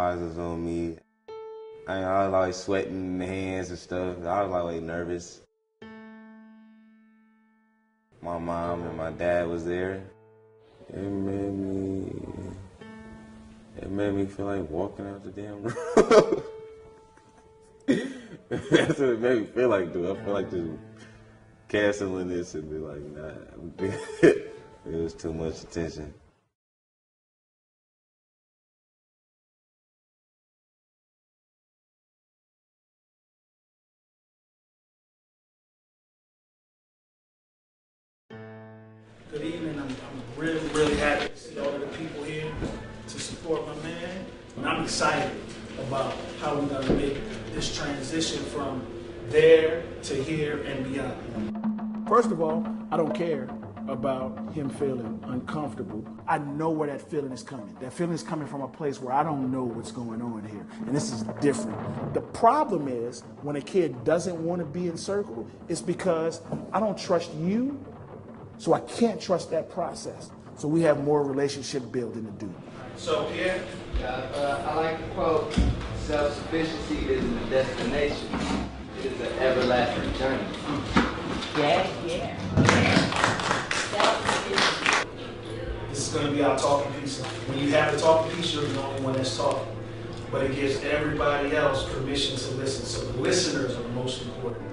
eyes was on me. I was like sweating in the hands and stuff. I was like nervous. My mom and my dad was there. It made me feel like walking out the damn room. That's what it made me feel like, dude. I feel like just canceling this and be like, nah. It was too much attention. Good evening. I'm really, really happy to see all of the people here to support my man. And I'm excited about how we're going to make this transition from there to here and beyond. First of all, I don't care about him feeling uncomfortable. I know where that feeling is coming. That feeling is coming from a place where I don't know what's going on here. And this is different. The problem is when a kid doesn't want to be in circle, it's because I don't trust you. So I can't trust that process. So we have more relationship building to do. So Pierre? I like the quote, self-sufficiency isn't a destination, it is an everlasting journey. Yeah. This is going to be our talking piece. When you have the talking piece, you're the only one that's talking. But it gives everybody else permission to listen. So the listeners are the most important.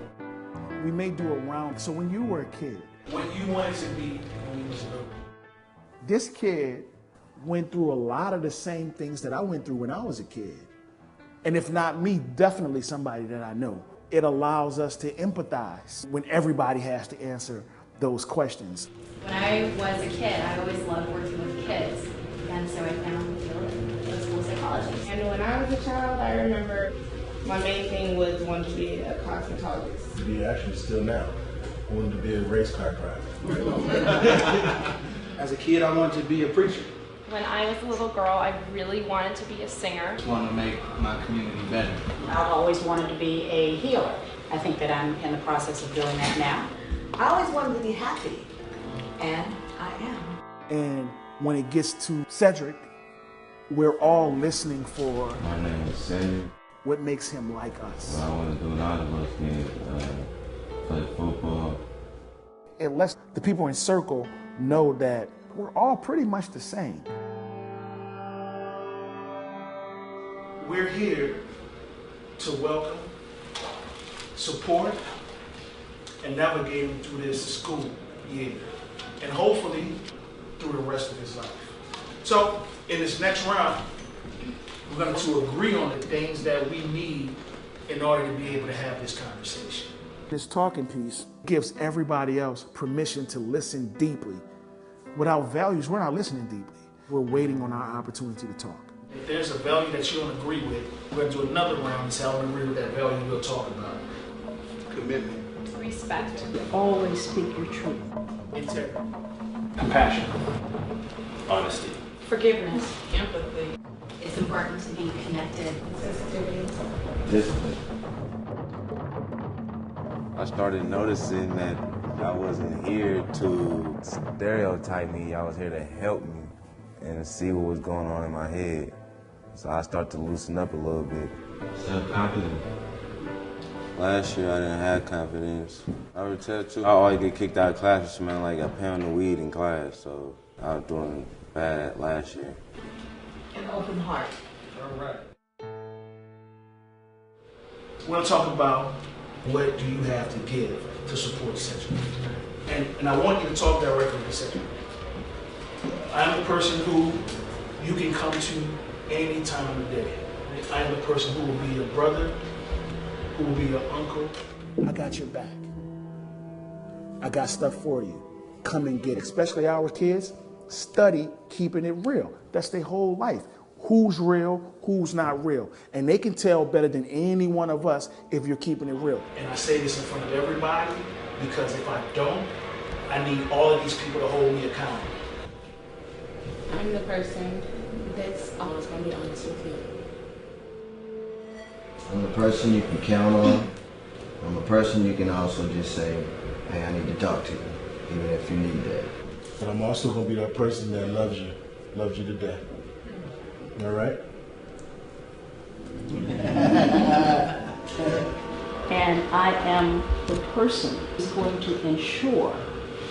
We may do a round. So when you were a kid, what you wanted to be when you was little. This kid went through a lot of the same things that I went through when I was a kid. And if not me, definitely somebody that I know. It allows us to empathize when everybody has to answer those questions. When I was a kid, I always loved working with kids. And so I found the field in school psychology. And when I was a child, I remember my main thing was wanting to be a cosmetologist. To be actually still now. I wanted to be a race car driver. As a kid, I wanted to be a preacher. When I was a little girl, I really wanted to be a singer. I just want to make my community better. I've always wanted to be a healer. I think that I'm in the process of doing that now. I always wanted to be happy, and I am. And when it gets to Cedric, we're all listening for My name is Cedric. what makes him like us. What I want to do, a lot of us can play football. It lets the people in circle know that we're all pretty much the same. We're here to welcome, support, and navigate him through this school year, and hopefully through the rest of his life. So in this next round, we're going to agree on the things that we need in order to be able to have this conversation. This talking piece gives everybody else permission to listen deeply. Without values, we're not listening deeply. We're waiting on our opportunity to talk. If there's a value that you don't agree with, we're going to do another round and say, I don't agree with that value, we'll talk about it. Commitment. Respect. Always speak your truth. Integrity. Compassion. Honesty. Forgiveness. Empathy. It's important to be connected. Discipline. I started noticing that I wasn't here to stereotype me. I was here to help me and see what was going on in my head. So I started to loosen up a little bit. Self-confidence. Last year I didn't have confidence. I would tell you, I always get kicked out of class for smelling like a pound of weed in class. So I was doing bad last year. An open heart. All right. We're going to talk about what do you have to give to support Cedric. And I want you to talk directly to Cedric. I'm the person who you can come to any time of the day. I am the person who will be your brother, who will be your uncle. I got your back. I got stuff for you. Come and get it. Especially our kids, study keeping it real. That's their whole life. Who's real, who's not real. And they can tell better than any one of us if you're keeping it real. And I say this in front of everybody because if I don't, I need all of these people to hold me accountable. I'm the person that's always going to be honest with you. I'm the person you can count on. I'm a person you can also just say, hey, I need to talk to you, even if you need that. But I'm also going to be that person that loves you to death. All right? And I am the person who's going to ensure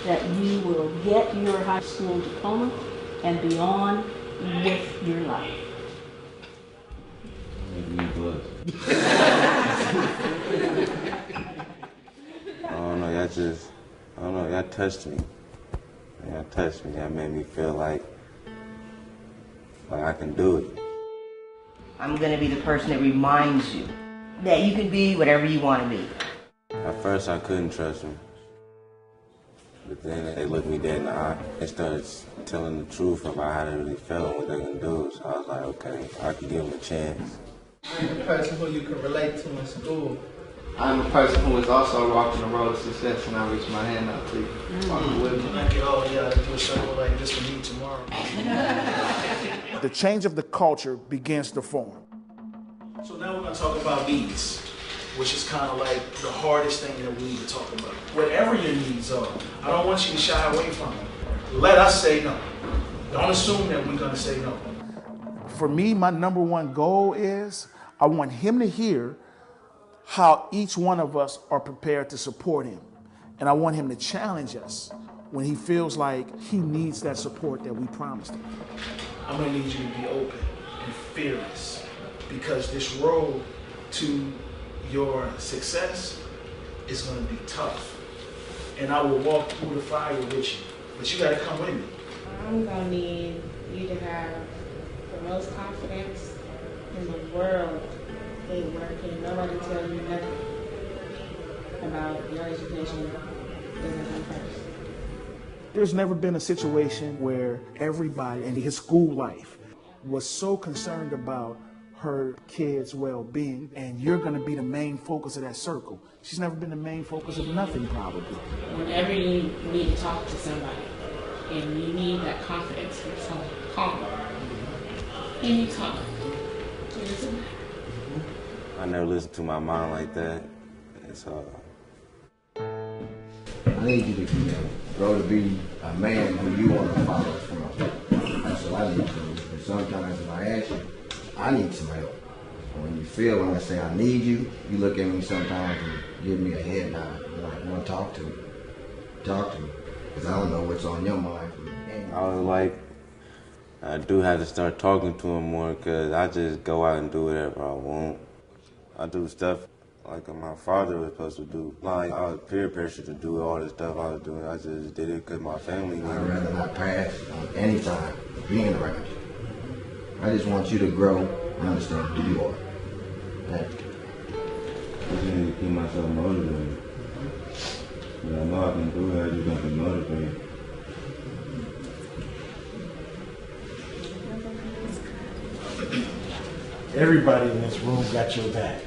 that you will get your high school diploma and beyond with your life. I don't know, y'all touched me. Y'all touched me. Y'all made me feel like I can do it. I'm gonna be the person that reminds you that you can be whatever you want to be. At first I couldn't trust them. But then they looked me dead in the eye. They started telling the truth about how they really felt and what they can do. So I was like, okay, I can give them a chance. I'm the person who you can relate to in school. I'm a person who is also walking the road of success, and I reach my hand out to you. Walking with me. Can I get all y'all to do a circle like this for me tomorrow? The change of the culture begins to form. So now we're going to talk about needs, which is kind of like the hardest thing that we need to talk about. Whatever your needs are, I don't want you to shy away from it. Let us say no. Don't assume that we're going to say no. For me, my number one goal is I want him to hear how each one of us are prepared to support him. And I want him to challenge us when he feels like he needs that support that we promised him. I'm gonna need you to be open and fearless, because this road to your success is gonna be tough. And I will walk through the fire with you, but you gotta come with me. I'm gonna need you to have the most confidence in the world in working. Nobody tell you nothing about your education doesn't come first. There's never been a situation where everybody in his school life was so concerned about her kids' well-being, and you're going to be the main focus of that circle. She's never been the main focus of nothing, probably. Whenever you need to talk to somebody and you need that confidence from someone, calm, and you talk. I never listened to my mom like that. So I need you to grow to be a man who you want to follow from. That's what I need to do. And sometimes if I ask you, I need some help. When you feel when I say I need you, you look at me sometimes and give me a head nod. You're like, well, talk to me. Talk to me. Because I don't know what's on your mind. I was like, I do have to start talking to him more, because I just go out and do whatever I want. I do stuff like my father was supposed to do. Like, I was peer pressured to do all the stuff I was doing. I just did it because my family needed I'd rather not pass any time being around you. I just want you to grow and understand who you are. Thank you. I just need to keep myself motivated. But I know I can do it. I just got to be motivated. Everybody in this room got your back.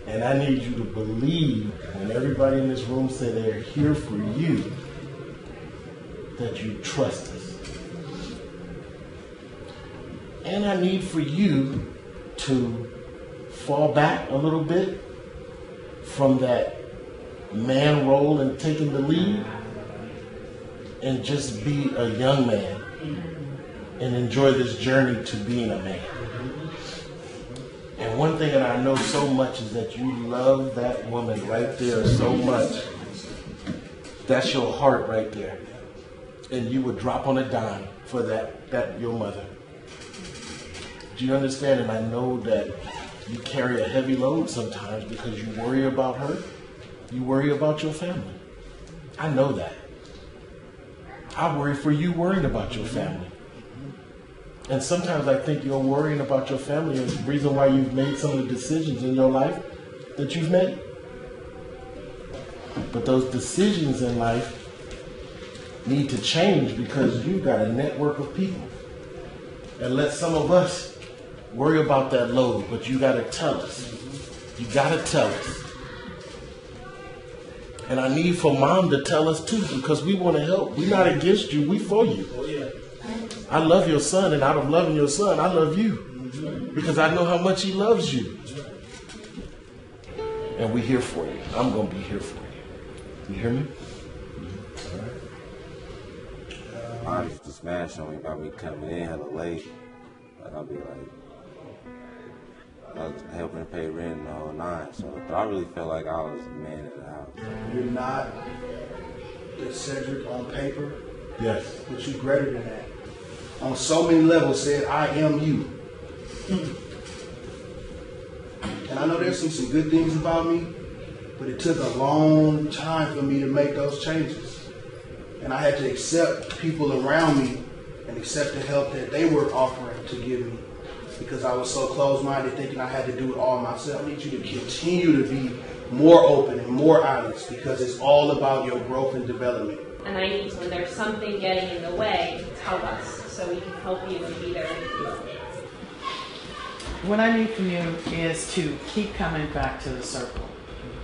And I need you to believe when everybody in this room say they're here for you, that you trust us. And I need for you to fall back a little bit from that man role and taking the lead and just be a young man and enjoy this journey to being a man. And one thing that I know so much is that you love that woman right there so much. That's your heart right there. And you would drop on a dime for that your mother. Do you understand? And I know that you carry a heavy load sometimes because you worry about her. You worry about your family. I know that. I worry for you worrying about your family. And sometimes I think you're worrying about your family is the reason why you've made some of the decisions in your life that you've made. But those decisions in life need to change because you've got a network of people. And let some of us worry about that load, but you got to tell us. You got to tell us. And I need for mom to tell us too, because we want to help. We're not against you, we for you. I love your son, and out of loving your son, I love you. Because I know how much he loves you. And we're here for you. I'm going to be here for you. You hear me? I used to smash on me about me coming in hella late. Like, I'll be like, I was helping pay rent and the whole nine. So, but I really felt like I was the man of the house. You're not the Cedric on paper. Yes. But you're greater than that. On so many levels said, I am you. And I know there's some good things about me, but it took a long time for me to make those changes. And I had to accept people around me and accept the help that they were offering to give me, because I was so closed-minded thinking I had to do it all myself. I need you to continue to be more open and more honest, because it's all about your growth and development. And I need to, when there's something getting in the way, tell us so we can help you and be there with you. What I need from you is to keep coming back to the circle.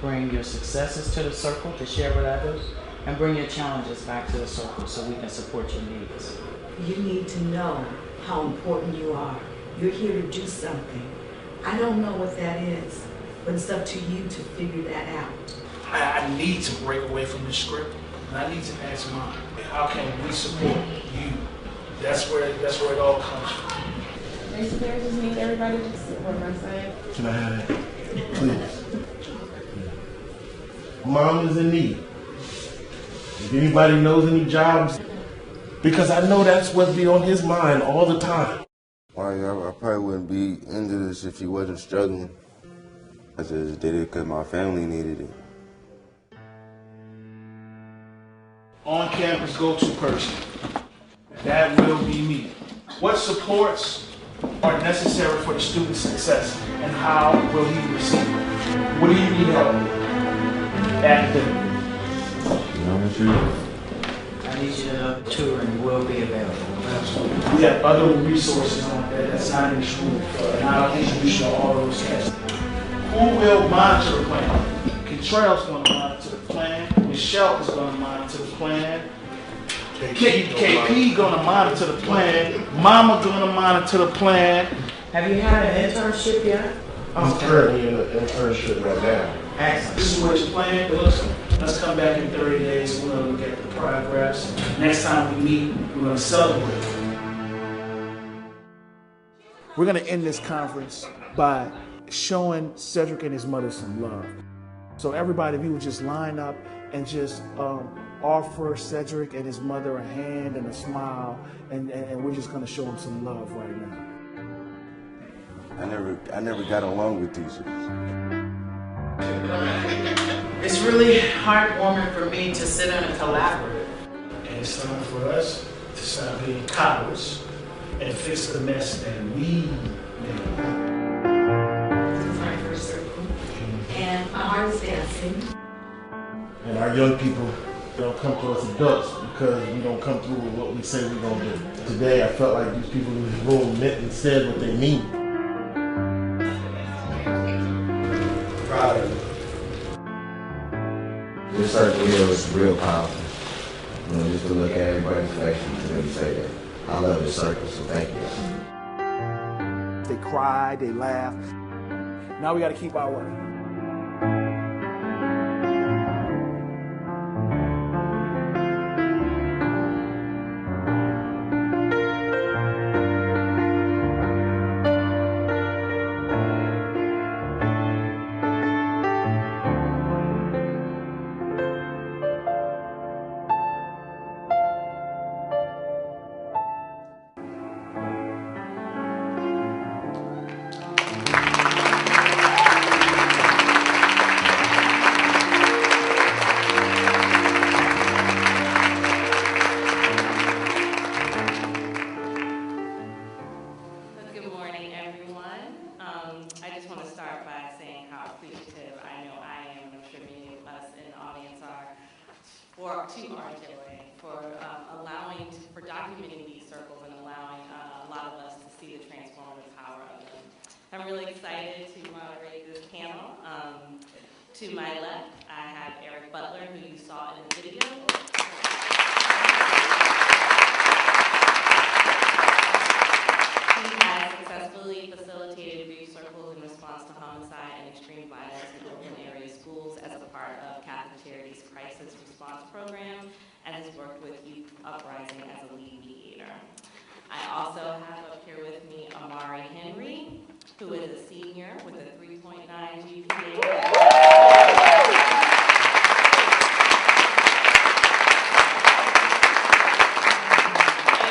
Bring your successes to the circle to share with others, and bring your challenges back to the circle so we can support your needs. You need to know how important you are. You're here to do something. I don't know what that is, but it's up to you to figure that out. I need to break away from the script, and I need to ask Mom, how can we support you? That's where it all comes from. Basically, I just need everybody to support my side. Can I have that? Please. Mom is in need. If anybody knows any jobs, because I know that's what be on his mind all the time. I probably wouldn't be into this if he wasn't struggling. I just did it because my family needed it. On campus go-to person. That will be me. What supports are necessary for the student's success, and how will he receive it? What do you need help with? Academically. I need you to know tutoring will be available. We have other resources on that that's not in this room, and I'll introduce you to all those tests. Who will monitor the plan? Contrell's going to monitor the plan. Michelle is going to monitor the plan. KP going to monitor the plan. Mama going to monitor the plan. Have you had an internship yet? I'm currently in an internship right now. Excellent. This is what your plan looks like. Let's come back in 30 days. We're going to look at the progress. Next time we meet, we're going to celebrate. We're going to end this conference by showing Cedric and his mother some love. So everybody, if you would just line up and just offer Cedric and his mother a hand and a smile, and we're just going to show him some love right now. I never got along with teachers. It's really heartwarming for me to sit in a collaborative. And it's time for us to stop being cowards and fix the mess that we made. This is my first circle, and my heart is dancing. And our young people don't come to us adults because we don't come through with what we say we're going to do. Today, I felt like these people in this room meant and said what they mean. Proud of you. This circle here was real powerful. You know, just to look at everybody's face and to really say that. I love this circle, so thank you. They cried, they laughed. Now we got to keep our word. For documenting these circles and allowing a lot of us to see the transformative power of them. I'm really excited to moderate this panel. To my left, I have Eric Butler, who you saw in the video. He has successfully facilitated grief circles in response to homicide and extreme violence in urban area schools as a part of Catholic Charities Crisis Response Program, and has worked with Youth Uprising as a lead mediator. I also have up here with me Amari Henry, who is a senior senior with a 3.9 GPA.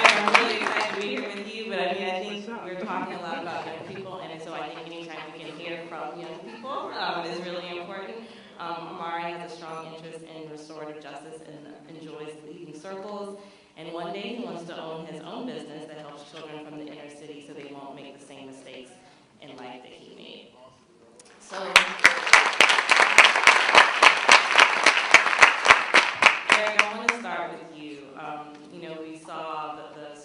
I'm really excited to be here with you, but I mean, I think we're talking a lot about young people, and so I think anytime we can hear from young people is really important. Amari has a strong interest in restorative justice and enjoys leading circles, and one day he wants to own his own business that helps children from the inner city so they won't make the same mistakes in life that he made. So, Eric, I want to start with you. You know, we saw the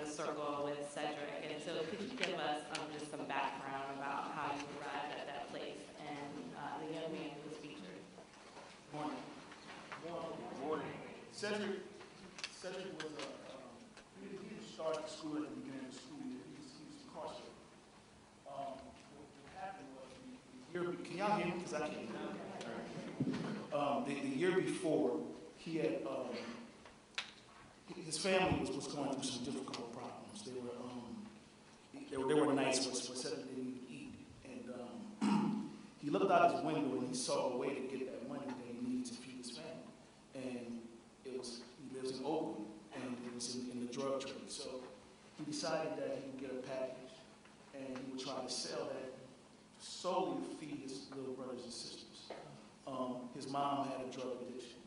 circle with Cedric, and so could you give us just some background about how you arrived at that place and the young man who was featured? Morning. Cedric was he didn't start school at the beginning of the school year. He was incarcerated. What happened was can y'all hear me? Because I can't hear. The year before, he had his family was going through some difficult problems. There were nights where Cedric didn't even eat, and he looked out his window and he saw a way to get that money that he needed to feed his family. And he lives in Oakland, and it was in the drug trade. So he decided that he would get a package, and he would try to sell that solely to feed his little brothers and sisters. His mom had a drug addiction.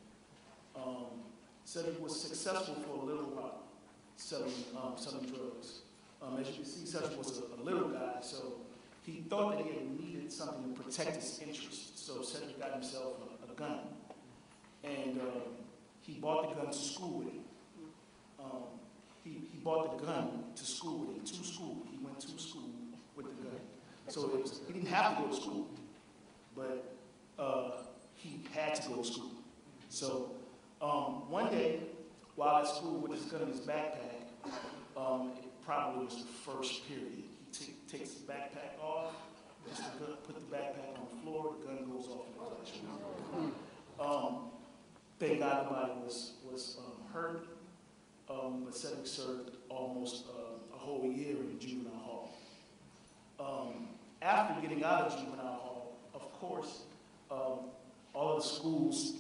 Cedric was successful for a little while selling drugs. As you can see, Cedric was a little guy, so he thought that he had needed something to protect his interests. So Cedric got himself a gun, and he bought the gun to school with him. He bought the gun to school with him, to school. He went to school with the gun. So he didn't have to go to school, but he had to go to school. So one day, while at school with his gun in his backpack, it probably was the first period. He takes his backpack off, put the backpack on the floor, the gun goes off in the classroom. Thank God nobody was hurt, but Cedric served almost a whole year in juvenile hall. After getting out of juvenile hall, of course, all of the schools,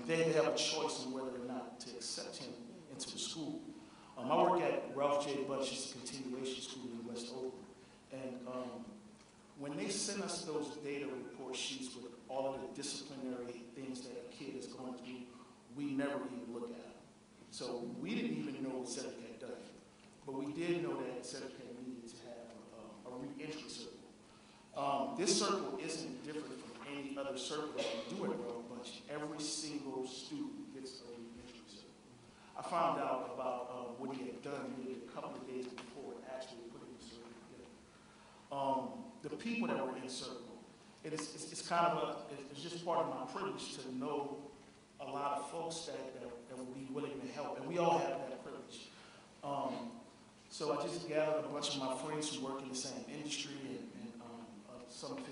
they have a choice on whether or not to accept him into the school. I work at Ralph J. Bunch's continuation school in West Oakland, and when they send us those data report sheets with all of the disciplinary things that a kid is going through, we never even look at them. So we didn't even know what Cedric had done, but we did know that Cedric had needed to have a re-entry circle. This circle isn't different from any other circle that we do at Ralph Bunch. Every single student gets a re-entry circle. I found out about what he had done maybe a couple of days before actually putting the circle together. The people that were in circle, it's just part of my privilege to know a lot of folks that would be willing to help, and we all have that privilege. So I just gathered a bunch of my friends who work in the same industry, and some of the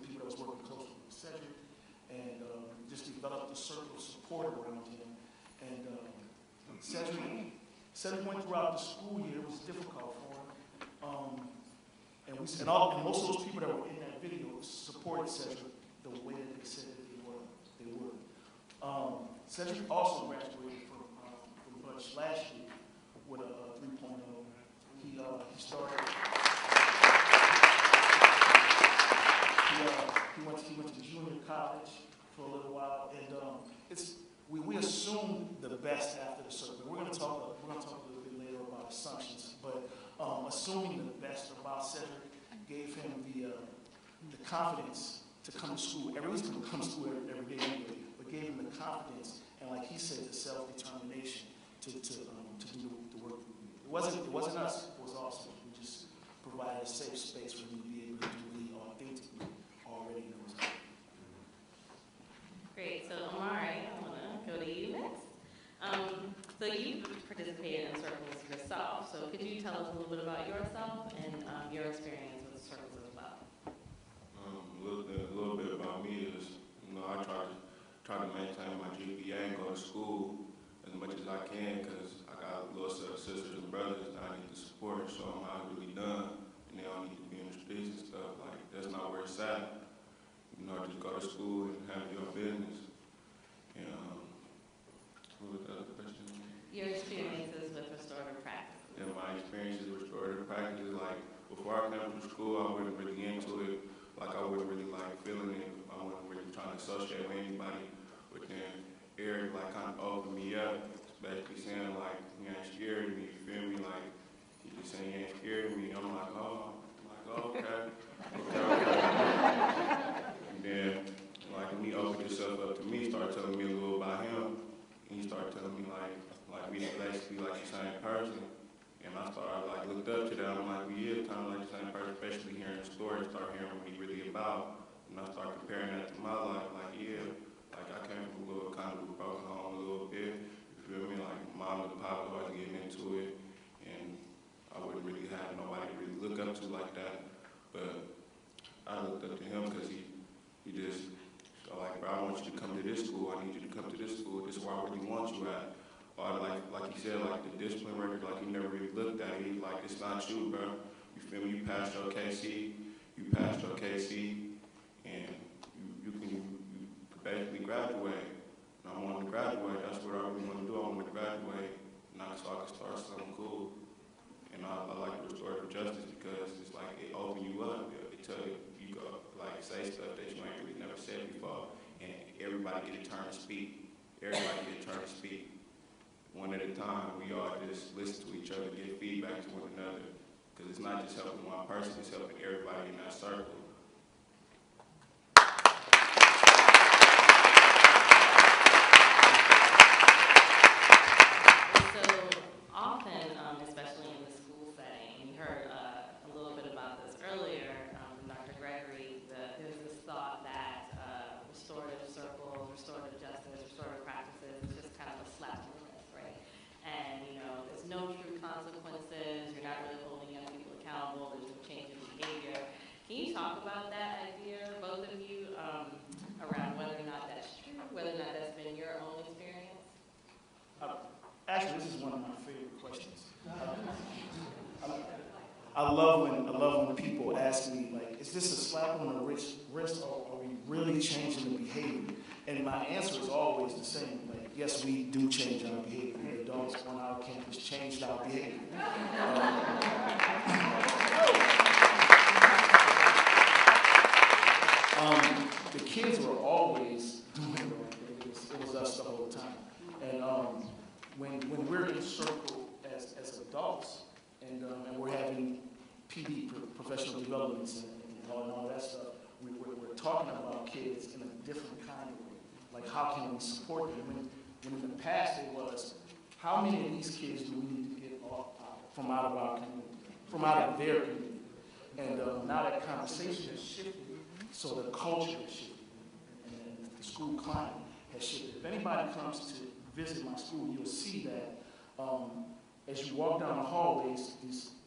people that was working closely with Cedric, and just developed a circle of support around him. And Cedric went throughout the school year. It was difficult for him. And most of those people that were in that video supported Cedric the way that they said that they would. Cedric also graduated from Bunch last year with a 3.0. He started. He went to junior college for a little while, and we assumed the best after the circle. We're going to talk a little bit later about assumptions, but assuming the best about Cedric gave him the confidence to come to school. Everyone's going to come to school every day anyway, but gave him the confidence and, like he said, the self-determination to do the work. It wasn't us. It was awesome. We just provided a safe space for him to be able to do what he authentically already knows how to do. Great. So, Amari, I want to go to you next. So you participated in circles yourself. So could you tell us a little bit about yourself and your experience with circles as well? A little bit about me is, I try to maintain my GPA and go to school as much as I can, because I got little sisters and brothers that I need to support, show them how it's really done, and they don't need to be in the streets and stuff like that's not where it's at. You know, just go to school and handle your business. And what was the other question? Your experiences with restorative practices. Yeah, my experiences with restorative practices, like before I came to school, I wasn't really into it. Like I wasn't really like feeling it. I wasn't really trying to associate with anybody. But then Eric like kind of opened me up, basically saying like he ain't scared of me. You feel me? Like he just saying he ain't scared of me. I'm like, oh, okay. And then like when he opened himself up to me, started telling me a little about him. And he started telling me like we basically like the same person. And I started like looked up to that. I'm like, we is kind of like the same person, especially hearing the story, start hearing what he really about. And I start comparing that to my life. Like, yeah, like I came from a little kind of a broken home a little bit. You feel me? Like mom and pop always getting into it, and I wouldn't really have nobody to really look up to like that. But I looked up to him because he just like, bro, I want you to come to this school. I need you to come to this school. This is where I really want you at. Or like he said, like the discipline record, like he never really looked at it. He's like, it's not you, bro. You feel me? You passed your KC, and you can basically graduate. And I want to graduate. That's what I really want to do. I want to graduate, so I can start something cool. And I like restorative justice because it's like it opens you up. It tell you go like say stuff that you ain't really never said before, and everybody get a turn to speak. Everybody get a turn to speak. One at a time, we all just listen to each other, give feedback to one another. Because it's not just helping one person, it's helping everybody in that circle. So often, especially in the school setting, we heard a little bit about this earlier from Dr. Gregory, there's this thought that restorative circles, restorative justice, restorative practices is just kind of a slap on the wrist, right? And, you know, there's no true consequences, you're not really holding young people accountable, there's no change in behavior. Can you talk about that idea, both of you, around whether or not that's true, whether or not that's been your own experience? Actually, this is one of my favorite questions. I love when people ask me, like, is this a slap on the wrist or are we really changing the behavior? And my answer is always the same. Like, yes, we do change our behavior. The adults on our campus changed our behavior. The kids were always doing it. It was us the whole time. And when we're in a circle as adults and we're having PD, professional developments and all that stuff, we're talking about kids in a different kind of way. Like, how can we support them? When in the past it was, how many of these kids do we need to get from out of our community, from out of their community? And now that conversation has shifted, so the culture has shifted, and the school climate has shifted. If anybody comes to visit my school, you'll see that as you walk down the hallways,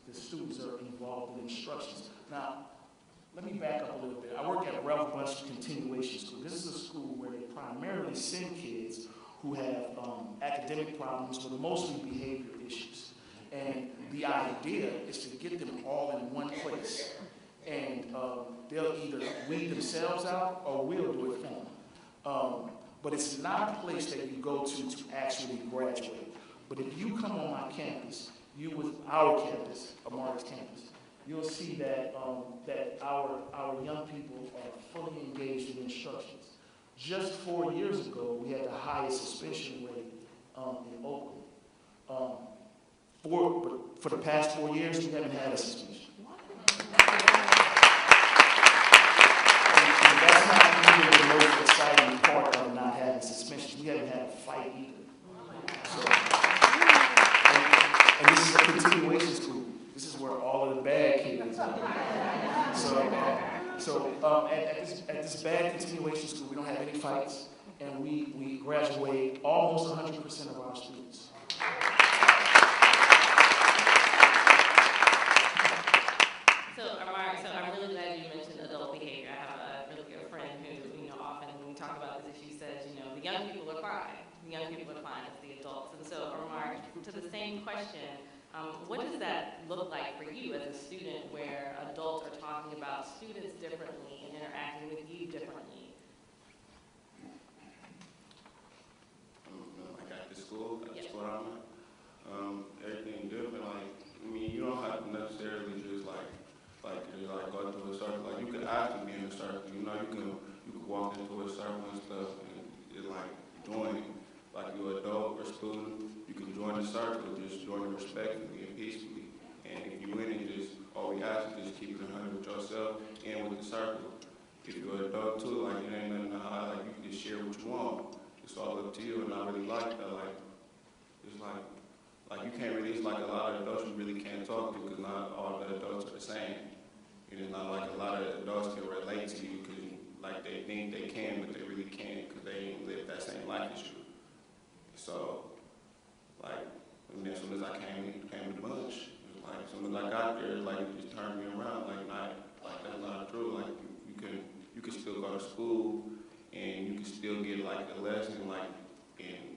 the students are involved in instructions. Now, let me back up a little bit. I work at Ralph Bunch Continuation School. This is a school where they primarily send kids who have academic problems, but mostly behavior issues. And the idea is to get them all in one place. And they'll either weed themselves out or we'll do it for them. But it's not a place that you go to actually graduate. But if you come on my campus, our campus, Amar's campus, you'll see that that our young people are fully engaged in instructions. Just 4 years ago, we had the highest suspension rate in Oakland. But for the past 4 years, we haven't had a suspension. And that's not even the most exciting part of not having suspensions. We haven't had a fight either. So, and this is a continuation school. This is where all of the bad kids are. So at this bad continuation school, we don't have any fights, and we graduate almost 100% of our students. So I'm really glad you mentioned adult behavior. I have a really good friend who, often when we talk about this issue says, the young people are fine. The young people are fine, it's the adults. And so, Omar, to the same question, What does that look like for you as a student where adults are talking about students differently and interacting with you differently? Like at the school I'm at, everything different. Like, I mean, you don't have to necessarily just go through a circle. Like, you could actually be in a circle. You know, you could walk into a circle and stuff, and it's like join it. Like you're an adult or student, you can join the circle, just join it respectfully and peacefully. And if you in it, just all we ask is just keep it 100 with yourself and with the circle. If you're an adult too, like it ain't nothing to hide. Like you can just share what you want. It's all up to you, and I really like that. Like it's like you can't really. It's like a lot of adults you really can't talk to because not all the adults are the same. And it's not like a lot of adults can relate to you because like they think they can, but they really can't because they ain't live that same life as you. So, like, and then as soon as I came to the bunch, it was like, as soon as I got there, like, it just turned me around. Like that's not true. Like, you can still go to school, and you can still get, like, a lesson, like, and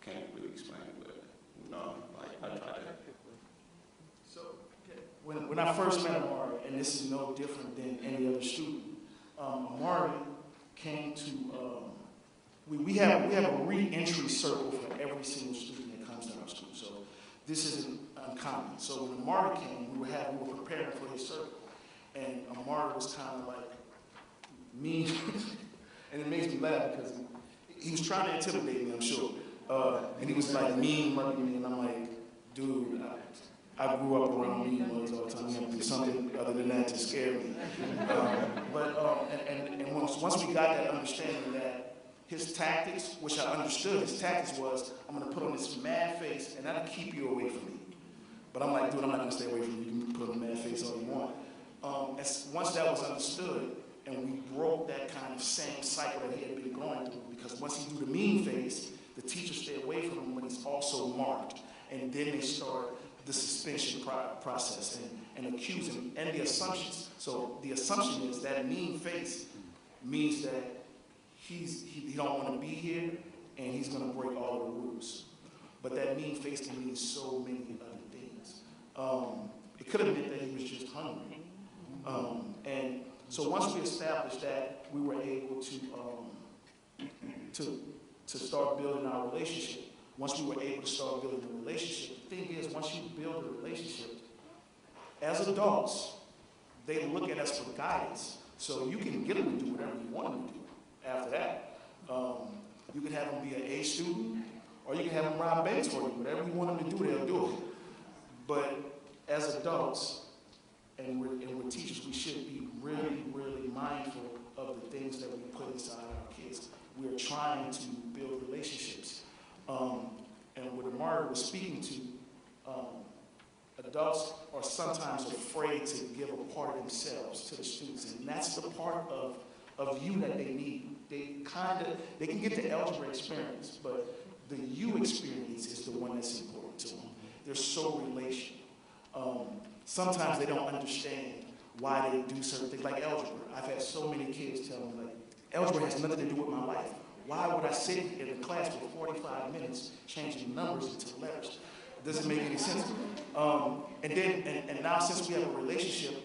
can't really explain it, but, you know, like, I tried that. So, when I first met Amari, and this is no different than any other student, Amari came to, we have a re-entry circle for every single student that comes to our school. So this isn't uncommon. So when Amari came, we were preparing for his circle. And Amari was kind of like mean. And it makes me laugh because he was trying to intimidate me, I'm sure. And he was like mean mugging me, and I'm like, dude, I grew up around mean mugs all the time. You have to do something other than that to scare me. And once we got that understanding that his tactics, which I understood, his tactics was, I'm going to put on this mad face, and that'll keep you away from me. But I'm like, dude, I'm not going to stay away from you. You can put on a mad face all you want. Once that was understood, and we broke that kind of same cycle that he had been going through, because once he do the mean face, the teachers stay away from him when he's also marked. And then they start the suspension process and accusing and the assumptions. So the assumption is that mean face means that he don't want to be here, and he's going to break all the rules. But that mean face can mean so many other things. It could have meant that he was just hungry. And so once we established that, we were able to start building our relationship. Once we were able to start building a relationship, the thing is, once you build a relationship, as adults, they look at us for guidance. So you can get them to do whatever you want them to do. After that, you can have them be an A student, or you can have them rob banks for you. Whatever you want them to do, they'll do it. But as adults, and we're teachers, we should be really, really mindful of the things that we put inside our kids. We're trying to build relationships. And what Amari was speaking to, adults are sometimes afraid to give a part of themselves to the students, and that's the part of you that they need. They can get the algebra experience, but the you experience is the one that's important to them. They're so relational. Sometimes they don't understand why they do certain things, like algebra. I've had so many kids tell me, like, algebra has nothing to do with my life. Why would I sit in a class for 45 minutes changing numbers into letters? It doesn't make any sense. And now since we have a relationship,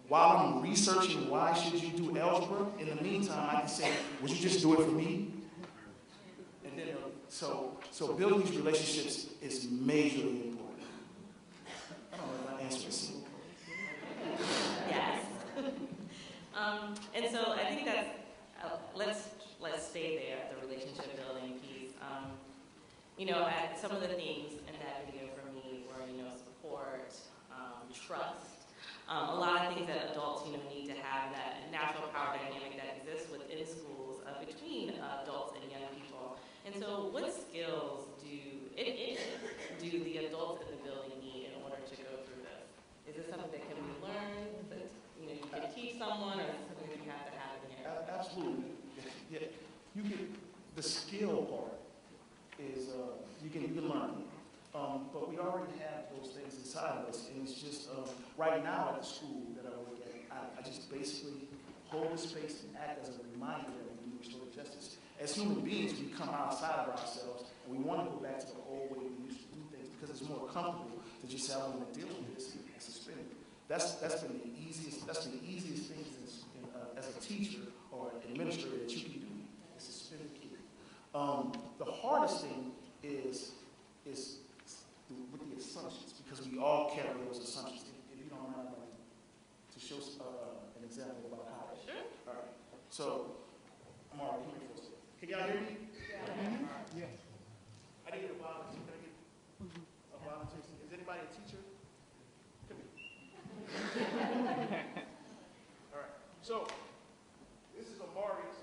while I'm researching why should you do algebra, in the meantime, I can say, would you just do it for me? And then, so building these relationships is majorly important. I don't know if I answered this. Yes. And so I think that's, let's stay there at the relationship building piece. Some of the things in that video for me were, support, trust. A lot of things that adults, need to have, that natural power dynamic that exists within schools between adults and young people. And so what skills do the adults in the building need in order to go through this? Is this something that can be learned, that you can teach someone, or is it something that you have to have in here? Absolutely. Yeah. You get the skill part is you can learn. But we already have those things inside of us, and it's just right now at the school that I work at, I just basically hold the space and act as a reminder that we need restorative justice. As human beings, we come outside of ourselves, and we want to go back to the old way we used to do things because it's more comfortable to just say, I want to deal with this and suspend it. That's been the easiest thing as a teacher or an administrator that you can do, is suspend the kid. The hardest thing is with the assumptions, because we all carry those assumptions. If you don't mind, like, to show an example about how. Sure. All right. So, Amara, come here for a second. Can y'all hear me? Yeah. I need a volunteer. Can I get a volunteer? Is anybody a teacher? Come here. All right. So, this is Amari's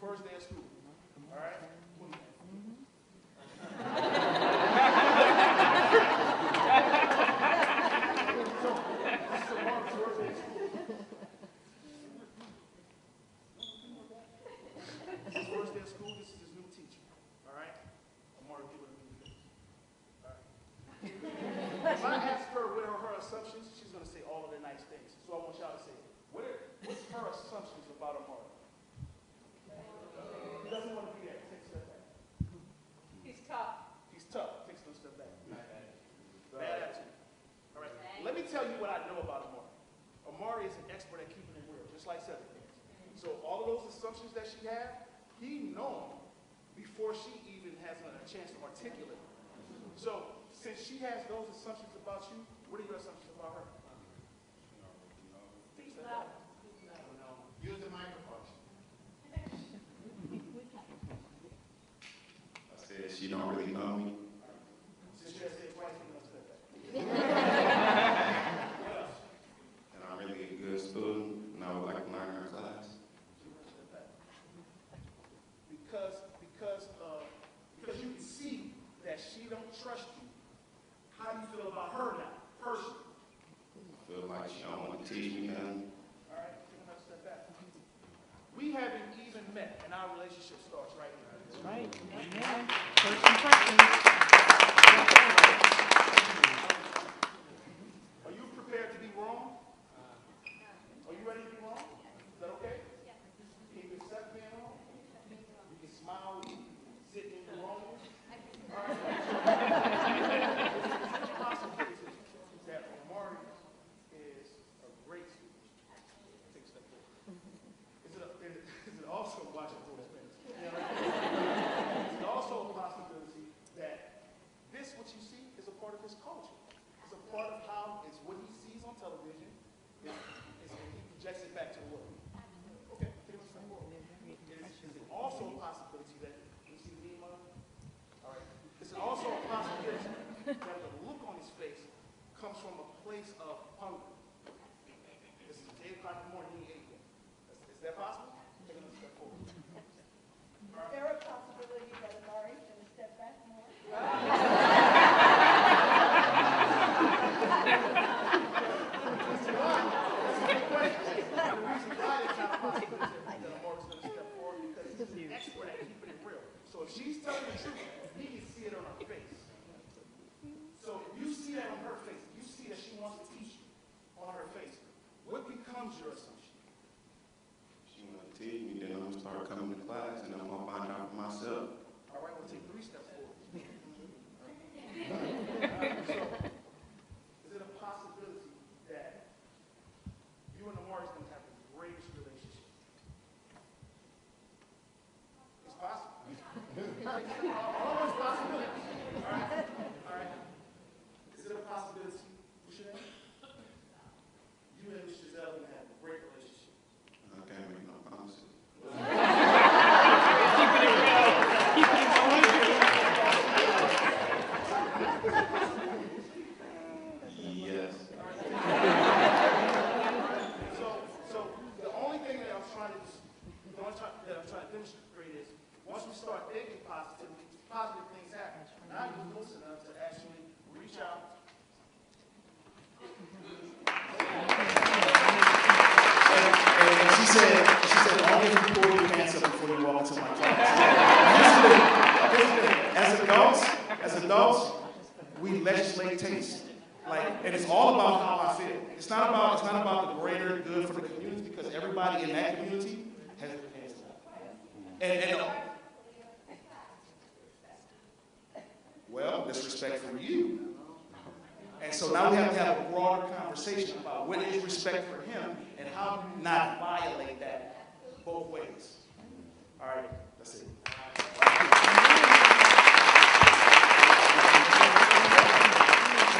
first day of school. All right? If I ask her what are her assumptions, she's going to say all of the nice things. So I want y'all to say, what's her assumptions about Amari? He doesn't want to be there. Take a step back. He's tough. He's tough. Take a step back. Bad attitude. All right. Let me tell you what I know about Amari. Amari is an expert at keeping it real, just like Cedric is. So all of those assumptions that she had, he knows before she even has a chance to articulate. So since she has those assumptions about you, what are your assumptions about her? Use the microphone. I said she don't really know me. Since you have said twice, you're going to step back. And I'm really a good student, and I would like to learn her class. Because you can see that she don't trust you. How do you feel about her now, personally? I feel like she don't want to teach me nothing. All right, take another step back. We haven't even met, and our relationship starts right here. That's right. Amen. First impressions. Are you prepared to be wrong? Are you ready to be wrong? Is that okay? Can you accept being wrong? You can smile, you can sit in the wrong. All right. It's a possibility that Amari is a great student. Take a step forward. Is it also watching for his parents? Is it also a possibility that this, what you see, is a part of his culture? It's a part of how it's what he sees on television. And he projects it back to the world. Okay, take a step forward. Is it also a possibility that you see Nima? All right. Is it also a possibility that the look on his face comes from a place of hunger? This is 8 o'clock in the morning, he ate yet. Is that possible? Take another step forward. Is there a possibility that Amari can step back more? So if she's telling the truth, he can see it on her face. So if you see that on her face, you see that she wants to teach you on her face, what becomes your assumption? She want to teach me, then I'm going to start coming to class, and I'm going to find out for myself. All right, we'll take 3 steps forward. So, is it a possibility that you and Amari is going to have the greatest relationship? It's possible. Always possible. All right. Is it a possibility? What's your name? You and Miss Giselle are going to have a great relationship. I can't make no promises. Yes. So the only thing that I'm trying to demonstrate is once we start thinking positive things happen. Now you're close enough to actually reach out. And she said, always pull your pants up before you walk into my class. As adults, we legislate taste. And it's all about how I feel. It's not about the greater good for the community, because everybody in that community has their hands up. Well, that's respectful for you. And so now we have to have a broader conversation about what is respect for him and how do you not violate that both ways. All right, that's it.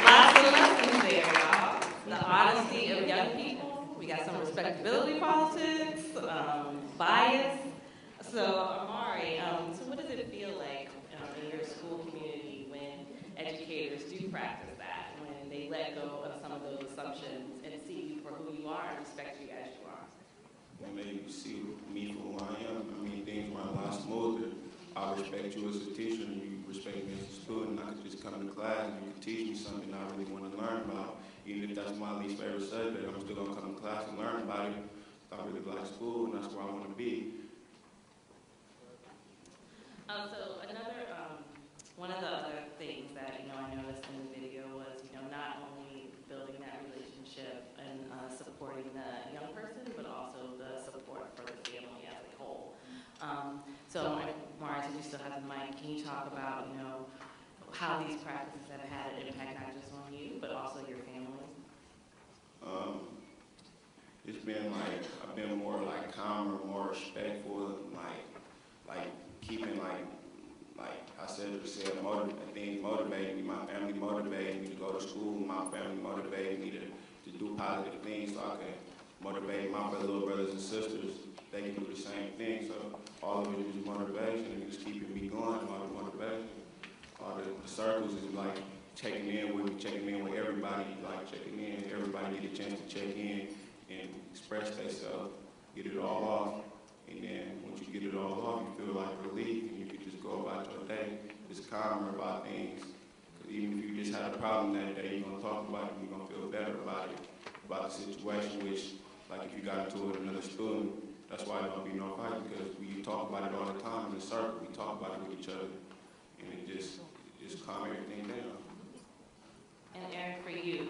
Lots of lessons there, y'all. The honesty of young people. We got some respectability politics, bias. So, Amari, so what does it feel like in your school community when educators do practice that, when they let go of some of those assumptions and see you for who you are and respect you as you are? When they see me for who I am, I mean, things run a lot smoother. I respect you as a teacher and you respect me as a student. I could just come to class and you can teach me something I really want to learn about. Even if that's my least favorite subject, I'm still going to come to class and learn about it. I really like school and that's where I want to be. So another, one of the other things that, I noticed in the video was, not only building that relationship and supporting the young person, but also the support for the family as a whole. So, Mars, if you still have the mic, can you talk about, how these practices have had an impact not just on you, but also your family? It's been like, I've been more like calmer, more respectful, like keeping like I said, things motivating me. My family motivated me to go to school. My family motivated me to do positive things so I can motivate my little brothers and sisters. They can do the same thing. So all of it is motivation and it's keeping me going, all the motivation. All the circles is like checking in with everybody, like checking in. Everybody get a chance to check in and express themselves, get it all off. And then once you get it all off, you feel like relief and you can just go about your day, just calmer about things. Because even if you just had a problem that day, you're going to talk about it and you're going to feel better about it, about the situation, which, like if you got into it with another student, that's why there don't be no fight, because we talk about it all the time in the circle. We talk about it with each other, and it just calm everything down. And Eric, for you,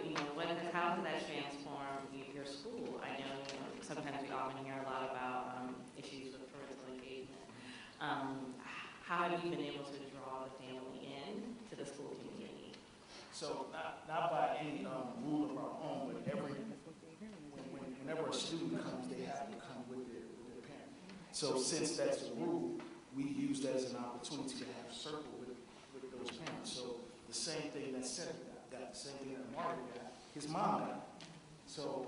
how has that transformed your school? I know, sometimes we often hear a lot about issues with parental engagement. How have you been able to draw the family in to the school community? So not by any rule of our own, but whenever a student comes, they have to come with their parent. So since that's the rule, we use that as an opportunity to have a circle with those parents. So the same thing that Cedric got, the same thing that Margaret got, his mom got. So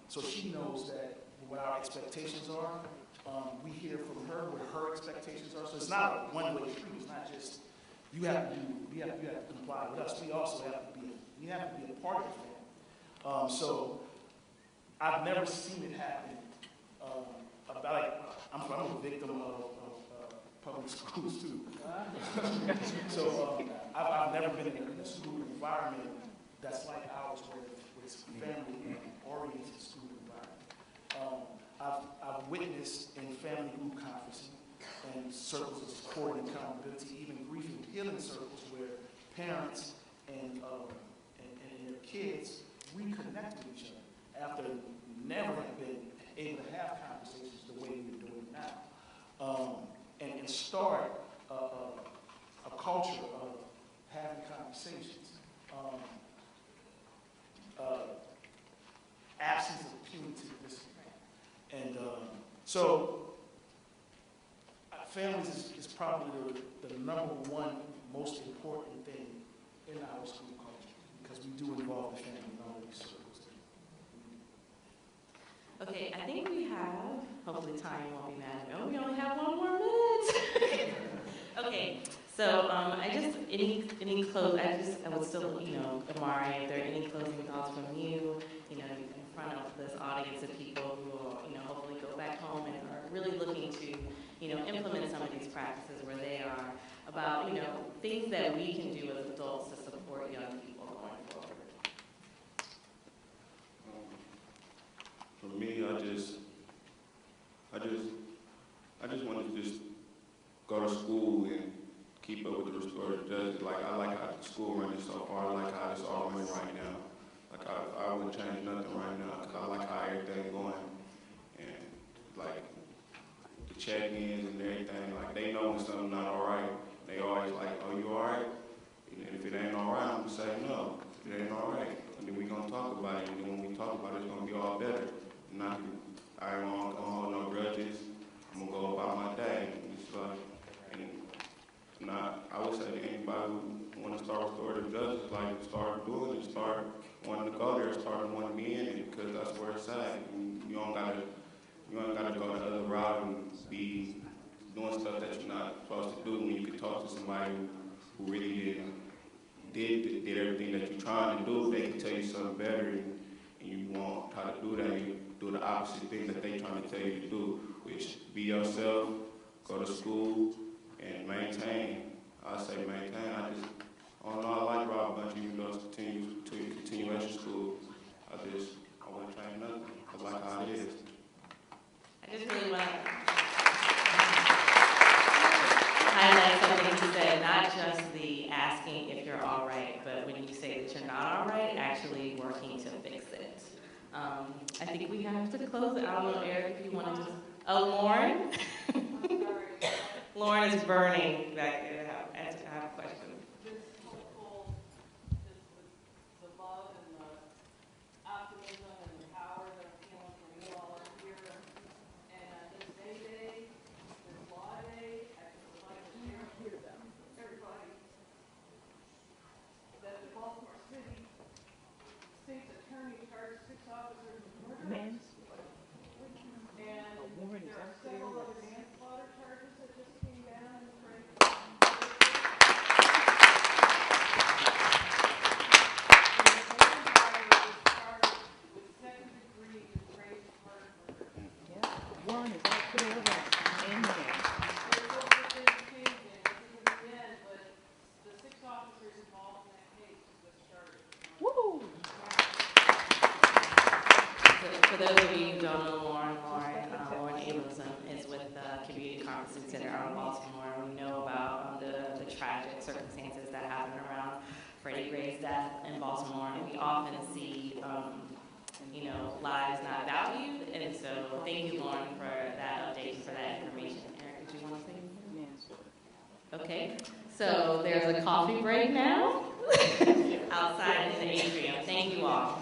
so she knows that what our expectations are. We hear from her what her expectations are. So it's not a one-way street. It's not just you have to comply with us. We also have to be a part of that. So I've never seen it happen. I'm a victim of public schools too. So I've never been in a school environment that's like ours, where it's family-oriented school environment. I've witnessed in family group conferencing and circles of support and accountability, even grief and healing circles, where parents and their kids reconnect with each other after never have been able to have conversations the way we're doing it now, and start a culture of having conversations. Absence of punitive discipline. And so families is probably the number one most important thing in our school culture, because we do involve the family in all of these circles. Okay, I think we have, hopefully time won't be mad. Oh, we only have 1 more minute. Okay, so any close, I would still, Amari, if there are any closing thoughts from you, in front of this audience of people who will, hopefully go back home and are really looking to, implement some of these practices where they are, about, things that we can do as adults to support young people going forward. For me, I just want to just go to school and keep up with the restorative justice. Like, I like how the school running so far. I like how it's all running right now. Like, I wouldn't change nothing right now, because I like how everything's going. And, like, the check-ins and everything, like, they know when something's not all right. They always like, oh, you all right? And if it ain't all right, I'm gonna say no. If it ain't all right, and then we gonna talk about it. And then when we talk about it, it's gonna be all better. And I ain't gonna hold no grudges. I'm gonna go about my day. It's like, and I would say to anybody who want to start restorative justice, like start doing it, start wanting to go there, start wanting to be in it, because that's where it's at. You ain't gotta go the other route and be doing stuff that you're not supposed to do when you can talk to somebody who really did everything that you're trying to do. They can tell you something better, and you want how to do that. You do the opposite things that they trying to tell you to do, which be yourself, go to school, and maintain. I say maintain. I don't know. I like Rob Bunch, even though it's continuation school. I want to train nothing. I like how it is. I just really want to highlight something you said, not just the asking if you're all right, but when you say that you're not all right, actually working to fix it. I think we have to close it. I don't know, Eric, if you want to just... Oh, Lauren? Lauren is burning back there. I have a question. For those of you who don't know Lauren Abramson is with the Community Conferencing Center out in Baltimore. We know about the tragic circumstances that happen around Freddie Gray's death in Baltimore, and we often see, lives not valued. And so, thank you, Lauren, for that update and for that information. Eric, did you want to say anything? Yes. Okay. So there's a coffee break now outside in the atrium. Thank you all.